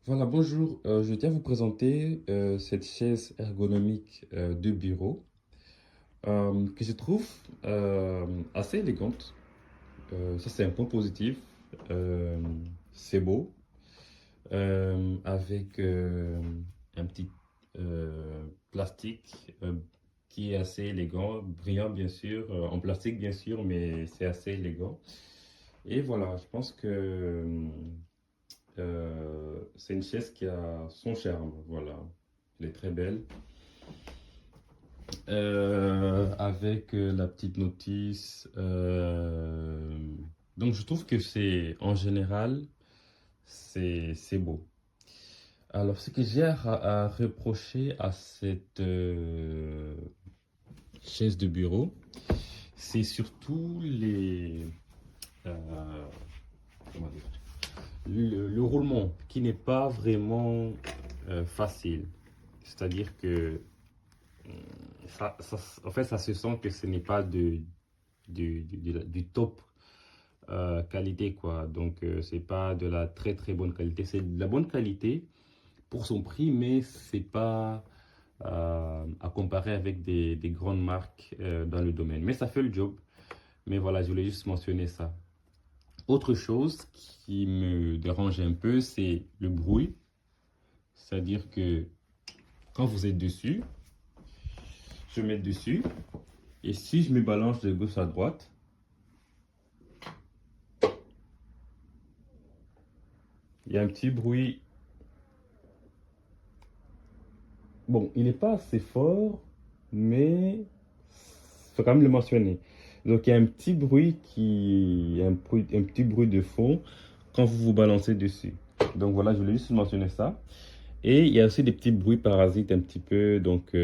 Voilà, bonjour. Je tiens à vous présenter cette chaise ergonomique de bureau que je trouve assez élégante. Ça, c'est un point positif. Euh, c'est beau, avec un petit plastique qui est assez élégant, brillant bien sûr, en plastique bien sûr, mais c'est assez élégant. Et voilà, je pense que c'est une chaise qui a son charme. Voilà, elle est très belle. Avec la petite notice. Donc je trouve que c'est en général c'est beau. Alors ce que j'ai à reprocher à cette chaise de bureau, c'est surtout euh, comment dire, le roulement qui n'est pas vraiment facile. C'est-à-dire que en fait, ça se sent que ce n'est pas du top qualité, quoi. Donc, c'est pas de la très très bonne qualité. C'est de la bonne qualité pour son prix, mais c'est pas à comparer avec des grandes marques dans le domaine. Mais ça fait le job. Mais voilà, je voulais juste mentionner ça. Autre chose qui me dérange un peu, c'est le bruit. C'est-à-dire que quand vous êtes dessus, je mets dessus, et si je me balance de gauche à droite, il y a un petit bruit. Bon, il n'est pas assez fort, mais il faut quand même le mentionner. Donc, il y a un petit bruit un petit bruit de fond quand vous vous balancez dessus. Donc voilà, je voulais juste mentionner ça. Et il y a aussi des petits bruits parasites un petit peu, donc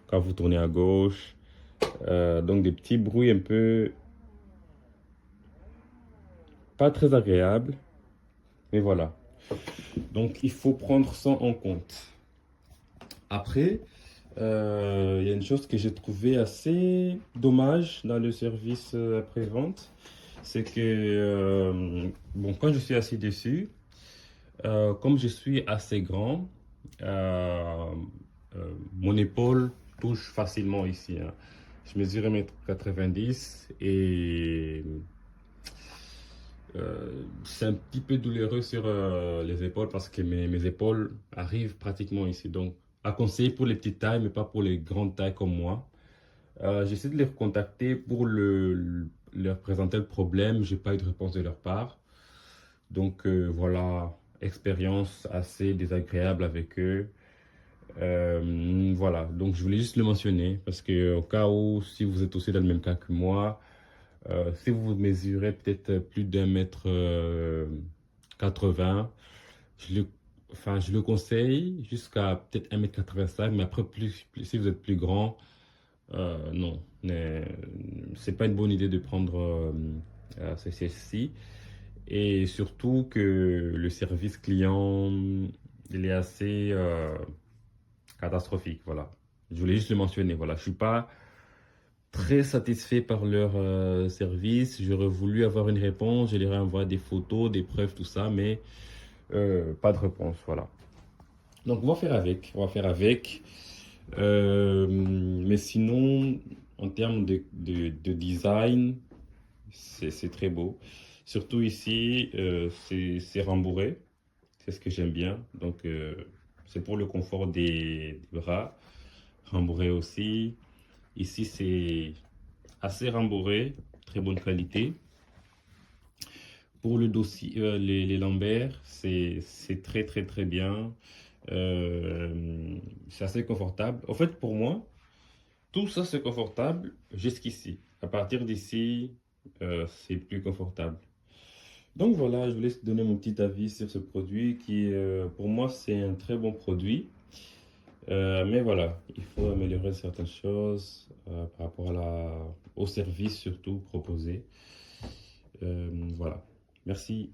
quand vous tournez à gauche, donc des petits bruits un peu pas très agréables, mais voilà. Donc il faut prendre ça en compte. Après, il y a une chose que j'ai trouvé assez dommage dans le service après-vente, c'est que bon, quand je suis assis dessus, comme je suis assez grand, euh, mon épaule touche facilement ici, hein. Je mesure 1,90 m et c'est un petit peu douloureux sur les épaules parce que mes épaules arrivent pratiquement ici. Donc, à conseiller pour les petites tailles, mais pas pour les grandes tailles comme moi. J'essaie de les recontacter pour leur présenter le problème. J'ai pas eu de réponse de leur part. Donc, voilà, expérience assez désagréable avec eux. Voilà, donc je voulais juste le mentionner parce que au cas où, si vous êtes aussi dans le même cas que moi, si vous mesurez peut-être plus d'1 m 80, je le, je le conseille jusqu'à peut-être 1 m 85, mais après, si vous êtes plus grand, non. C'est pas une bonne idée de prendre ces sièges-ci. Et surtout que le service client, il est assez catastrophique, voilà. Je voulais juste le mentionner, voilà. Je suis pas très satisfait par leur service. J'aurais voulu avoir une réponse, je leur ai envoyé des photos, des preuves, tout ça, mais pas de réponse, voilà. Donc on va faire avec, on va faire avec. Mais sinon, en termes de design, c'est très beau. Surtout ici, c'est rembourré, c'est ce que j'aime bien. Donc c'est pour le confort des bras, rembourré aussi. Ici, c'est assez rembourré, très bonne qualité. Pour le dossier, les lombaires, c'est très très très bien. C'est assez confortable. En fait, pour moi, tout ça c'est confortable jusqu'ici. À partir d'ici, c'est plus confortable. Donc voilà, je voulais te donner mon petit avis sur ce produit qui, pour moi, c'est un très bon produit. Mais voilà, il faut améliorer certaines choses par rapport au service surtout proposé. Voilà. Merci.